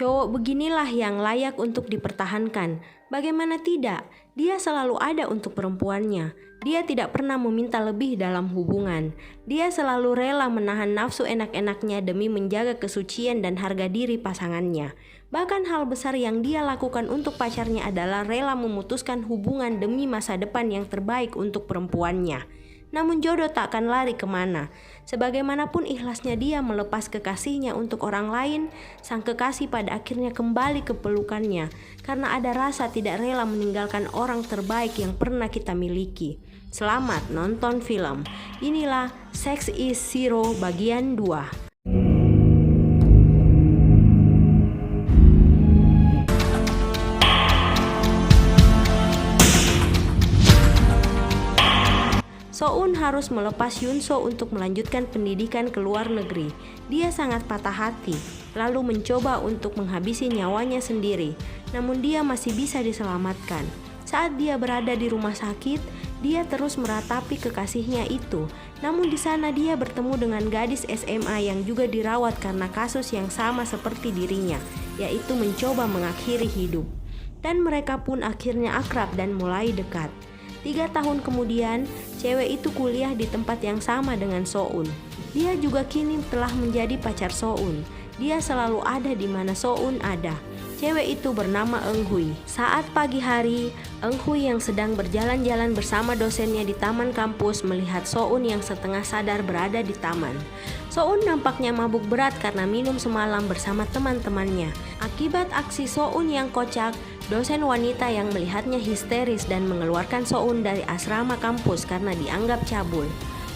Cowok beginilah yang layak untuk dipertahankan. Bagaimana tidak? Dia selalu ada untuk perempuannya. Dia tidak pernah meminta lebih dalam hubungan. Dia selalu rela menahan nafsu enak-enaknya demi menjaga kesucian dan harga diri pasangannya. Bahkan hal besar yang dia lakukan untuk pacarnya adalah rela memutuskan hubungan demi masa depan yang terbaik untuk perempuannya. Namun jodoh tak akan lari kemana. Sebagaimanapun ikhlasnya dia melepas kekasihnya untuk orang lain, sang kekasih pada akhirnya kembali ke pelukannya karena ada rasa tidak rela meninggalkan orang terbaik yang pernah kita miliki. Selamat nonton film. Inilah Sex is Zero bagian 2. So-un harus melepas Yun-so untuk melanjutkan pendidikan ke luar negeri. Dia sangat patah hati, lalu mencoba untuk menghabisi nyawanya sendiri. Namun dia masih bisa diselamatkan. Saat dia berada di rumah sakit, dia terus meratapi kekasihnya itu. Namun di sana dia bertemu dengan gadis SMA yang juga dirawat karena kasus yang sama seperti dirinya, yaitu mencoba mengakhiri hidup. Dan mereka pun akhirnya akrab dan mulai dekat. 3 tahun kemudian, cewek itu kuliah di tempat yang sama dengan So-un. Dia juga kini telah menjadi pacar So-un. Dia selalu ada di mana So-un ada. Cewek itu bernama Eun-hui. Saat pagi hari, Eun-hui yang sedang berjalan-jalan bersama dosennya di taman kampus melihat So-un yang setengah sadar berada di taman. So-un nampaknya mabuk berat karena minum semalam bersama teman-temannya. Akibat aksi So-un yang kocak, dosen wanita yang melihatnya histeris dan mengeluarkan So-un dari asrama kampus karena dianggap cabul.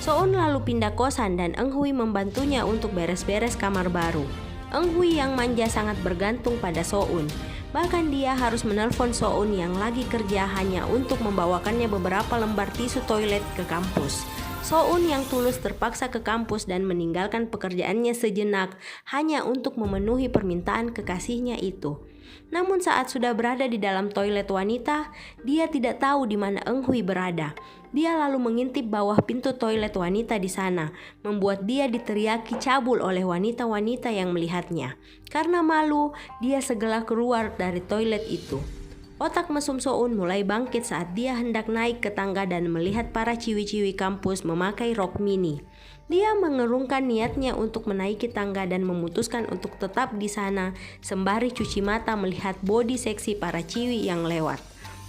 So-un lalu pindah kosan dan Eun-hui membantunya untuk beres-beres kamar baru. Eun-hui yang manja sangat bergantung pada So-un. Bahkan dia harus menelpon So-un yang lagi kerja hanya untuk membawakannya beberapa lembar tisu toilet ke kampus. So-un yang tulus terpaksa ke kampus dan meninggalkan pekerjaannya sejenak hanya untuk memenuhi permintaan kekasihnya itu. Namun saat sudah berada di dalam toilet wanita, dia tidak tahu di mana Eun-hui berada. Dia lalu mengintip bawah pintu toilet wanita di sana, membuat dia diteriaki cabul oleh wanita-wanita yang melihatnya. Karena malu, dia segera keluar dari toilet itu. Otak mesum So-un mulai bangkit saat dia hendak naik ke tangga dan melihat para ciwi-ciwi kampus memakai rok mini. Dia mengerungkan niatnya untuk menaiki tangga dan memutuskan untuk tetap di sana sembari cuci mata melihat bodi seksi para ciwi yang lewat.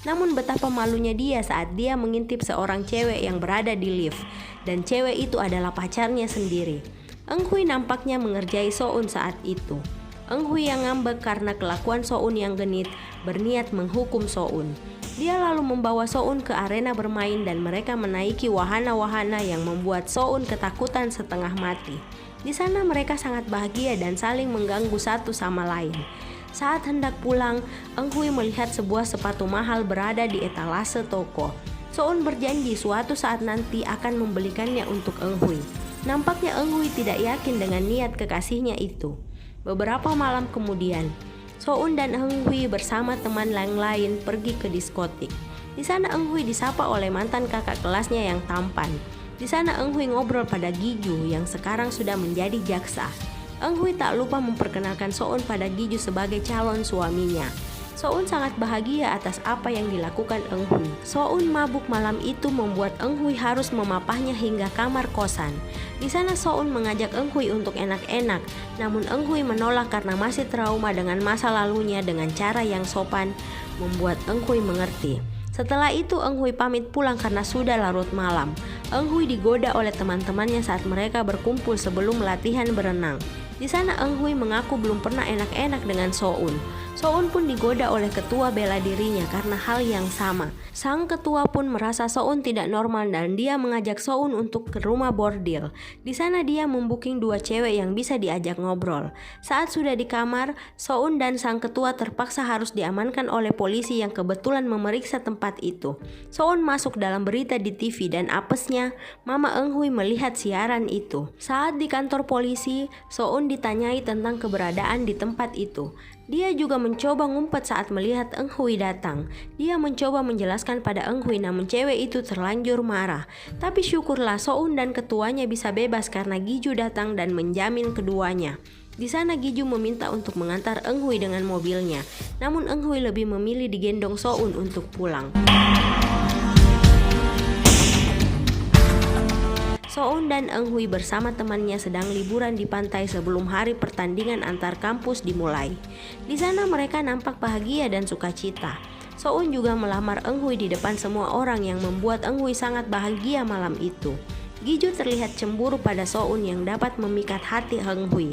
Namun betapa malunya dia saat dia mengintip seorang cewek yang berada di lift, dan cewek itu adalah pacarnya sendiri. Eun-hui nampaknya mengerjai So-un saat itu. Eun-hui yang ngambek karena kelakuan So-un yang genit berniat menghukum So-un. Dia lalu membawa So-un ke arena bermain dan mereka menaiki wahana-wahana yang membuat So-un ketakutan setengah mati. Di sana mereka sangat bahagia dan saling mengganggu satu sama lain. Saat hendak pulang, Eun-hui melihat sebuah sepatu mahal berada di etalase toko. So-un berjanji suatu saat nanti akan membelikannya untuk Eun-hui. Nampaknya Eun-hui tidak yakin dengan niat kekasihnya itu. Beberapa malam kemudian, So-un dan Eun-hui bersama teman yang lain pergi ke diskotik. Di sana Eun-hui disapa oleh mantan kakak kelasnya yang tampan. Di sana Eun-hui ngobrol pada Gi-ju yang sekarang sudah menjadi jaksa. Eun-hui tak lupa memperkenalkan So-un pada Gi-ju sebagai calon suaminya. So-un sangat bahagia atas apa yang dilakukan Eun-hui. So-un mabuk malam itu membuat Eun-hui harus memapahnya hingga kamar kosan. Di sana So-un mengajak Eun-hui untuk enak-enak, namun Eun-hui menolak karena masih trauma dengan masa lalunya. Dengan cara yang sopan membuat Eun-hui mengerti. Setelah itu Eun-hui pamit pulang karena sudah larut malam. Eun-hui digoda oleh teman-temannya saat mereka berkumpul sebelum latihan berenang. Di sana Eun-hui mengaku belum pernah enak-enak dengan So-un. So-un pun digoda oleh ketua bela dirinya karena hal yang sama. Sang ketua pun merasa So-un tidak normal dan dia mengajak So-un untuk ke rumah bordil. Di sana dia membooking 2 cewek yang bisa diajak ngobrol. Saat sudah di kamar, So-un dan sang ketua terpaksa harus diamankan oleh polisi yang kebetulan memeriksa tempat itu. So-un masuk dalam berita di TV dan apesnya, Mama Eun-hui melihat siaran itu. Saat di kantor polisi, So-un ditanyai tentang keberadaan di tempat itu. Dia juga mencoba ngumpet saat melihat Eun-hui datang. Dia mencoba menjelaskan pada Eun-hui namun cewek itu terlanjur marah. Tapi syukurlah So-un dan ketuanya bisa bebas karena Gi-ju datang dan menjamin keduanya. Di sana Giju meminta untuk mengantar Eng Hui dengan mobilnya, namun Eng Hui lebih memilih digendong So-un untuk pulang. So-un dan Eng Hui bersama temannya sedang liburan di pantai sebelum hari pertandingan antar kampus dimulai. Di sana mereka nampak bahagia dan sukacita. So-un juga melamar Eng Hui di depan semua orang yang membuat Eng Hui sangat bahagia malam itu. Giju terlihat cemburu pada So-un yang dapat memikat hati Eng Hui.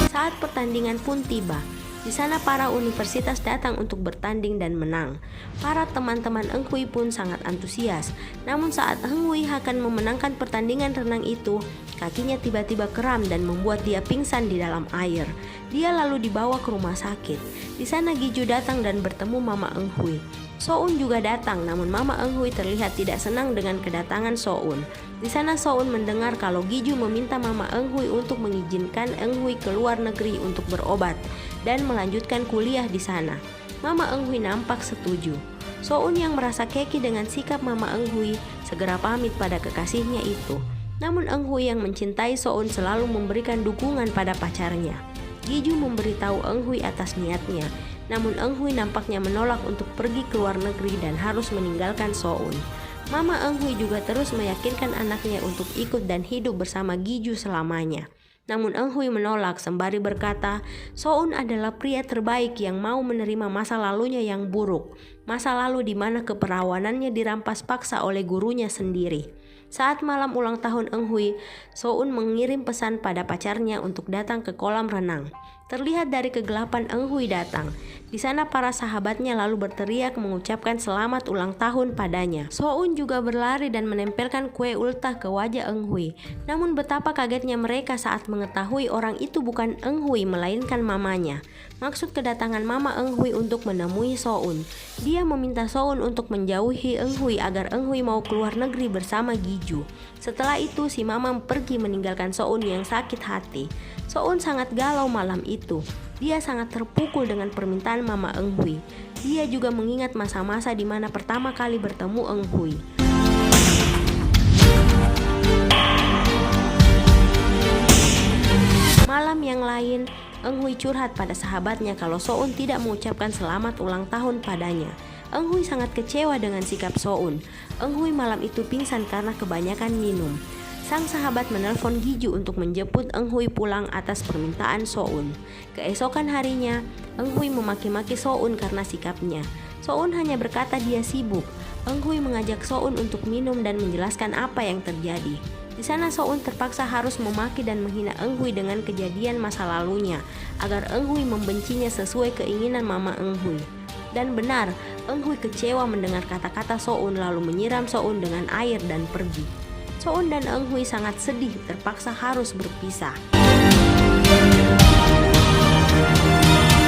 Saat pertandingan pun tiba. Di sana para universitas datang untuk bertanding dan menang. Para teman-teman Eng Hui pun sangat antusias. Namun saat Eng Hui akan memenangkan pertandingan renang itu, kakinya tiba-tiba kram dan membuat dia pingsan di dalam air. Dia lalu dibawa ke rumah sakit. Di sana Giju datang dan bertemu Mama Eng Hui. So-un juga datang, namun Mama Eng Hui terlihat tidak senang dengan kedatangan So-un. Di sana So-un mendengar kalau Giju meminta Mama Eng Hui untuk mengizinkan Eng Hui ke luar negeri untuk berobat dan melanjutkan kuliah di sana. Mama Eng Hui nampak setuju. So-un yang merasa keki dengan sikap Mama Eng Hui segera pamit pada kekasihnya itu. Namun Eng Hui yang mencintai So-un selalu memberikan dukungan pada pacarnya. Giju memberitahu Eng Hui atas niatnya, namun Eng Hui nampaknya menolak untuk pergi ke luar negeri dan harus meninggalkan So-un. Mama Eng Hui juga terus meyakinkan anaknya untuk ikut dan hidup bersama Giju selamanya. Namun Eng Hui menolak sembari berkata, So-un adalah pria terbaik yang mau menerima masa lalunya yang buruk, masa lalu di mana keperawanannya dirampas paksa oleh gurunya sendiri. Saat malam ulang tahun Eng Hui, So-un mengirim pesan pada pacarnya untuk datang ke kolam renang. Terlihat dari kegelapan Eng Hui datang. Di sana para sahabatnya lalu berteriak mengucapkan selamat ulang tahun padanya. So-un juga berlari dan menempelkan kue ultah ke wajah Eng Hui. Namun betapa kagetnya mereka saat mengetahui orang itu bukan Eng Hui melainkan mamanya. Maksud kedatangan Mama Eng Hui untuk menemui So-un. Dia meminta So-un untuk menjauhi Eng Hui agar Eng Hui mau keluar negeri bersama Giju. Setelah itu si Mama pergi meninggalkan So-un yang sakit hati. So-un sangat galau malam itu. Dia sangat terpukul dengan permintaan Mama Eng Hui. Dia juga mengingat masa-masa di mana pertama kali bertemu Eng Hui. Malam yang lain, Eng Hui curhat pada sahabatnya kalau So-un tidak mengucapkan selamat ulang tahun padanya. Eng Hui sangat kecewa dengan sikap So-un. Eng Hui malam itu pingsan karena kebanyakan minum. Sang sahabat menelpon Giju untuk menjemput Eng Hui pulang atas permintaan So-un. Keesokan harinya, Eng Hui memaki-maki So-un karena sikapnya. So-un hanya berkata dia sibuk. Eng Hui mengajak So-un untuk minum dan menjelaskan apa yang terjadi. Di sana So-un terpaksa harus memaki dan menghina Eng Hui dengan kejadian masa lalunya, agar Eng Hui membencinya sesuai keinginan Mama Eng Hui. Dan benar, Eng Hui kecewa mendengar kata-kata So-un lalu menyiram So-un dengan air dan pergi. So-un dan Eng Hui sangat sedih terpaksa harus berpisah.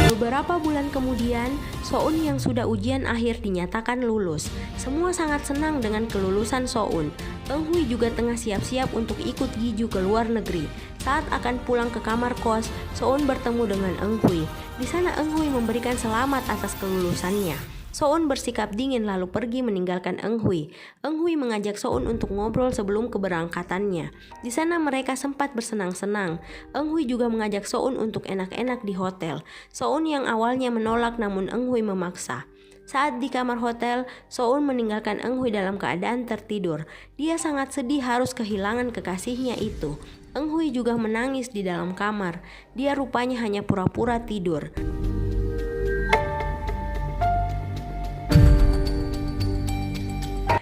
Beberapa bulan kemudian, So-un yang sudah ujian akhir dinyatakan lulus. Semua sangat senang dengan kelulusan So-un. Eng Hui juga tengah siap-siap untuk ikut Giju ke luar negeri. Saat akan pulang ke kamar kos, So-un bertemu dengan Eng Hui. Di sana Eng Hui memberikan selamat atas kelulusannya. So-un bersikap dingin lalu pergi meninggalkan Eng Hui. Eng Hui mengajak So-un untuk ngobrol sebelum keberangkatannya. Di sana mereka sempat bersenang-senang. Eng Hui juga mengajak So-un untuk enak-enak di hotel. So-un yang awalnya menolak namun Eng Hui memaksa. Saat di kamar hotel, So-un meninggalkan Eng Hui dalam keadaan tertidur. Dia sangat sedih harus kehilangan kekasihnya itu. Eng Hui juga menangis di dalam kamar. Dia rupanya hanya pura-pura tidur.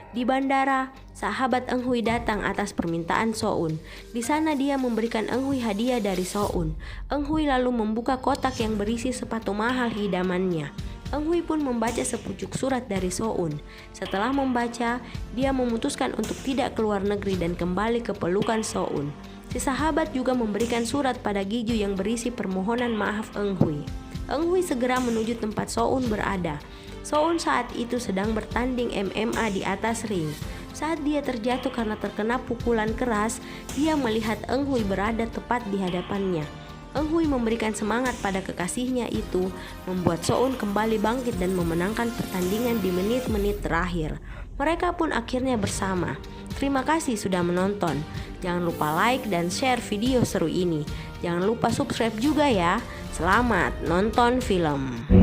Di bandara, sahabat Eng Hui datang atas permintaan So-un. Di sana dia memberikan Eng Hui hadiah dari So-un. Eng Hui lalu membuka kotak yang berisi sepatu mahal idamannya. Eng Hui pun membaca sepucuk surat dari So-un. Setelah membaca, dia memutuskan untuk tidak keluar negeri dan kembali ke pelukan So-un. Si sahabat juga memberikan surat pada Giju yang berisi permohonan maaf Eng Hui. Eng Hui segera menuju tempat So-un berada. So-un saat itu sedang bertanding MMA di atas ring. Saat dia terjatuh karena terkena pukulan keras, dia melihat Eng Hui berada tepat di hadapannya. Eng Hui memberikan semangat pada kekasihnya itu, membuat So-un kembali bangkit dan memenangkan pertandingan di menit-menit terakhir. Mereka pun akhirnya bersama. Terima kasih sudah menonton. Jangan lupa like dan share video seru ini. Jangan lupa subscribe juga ya. Selamat nonton film.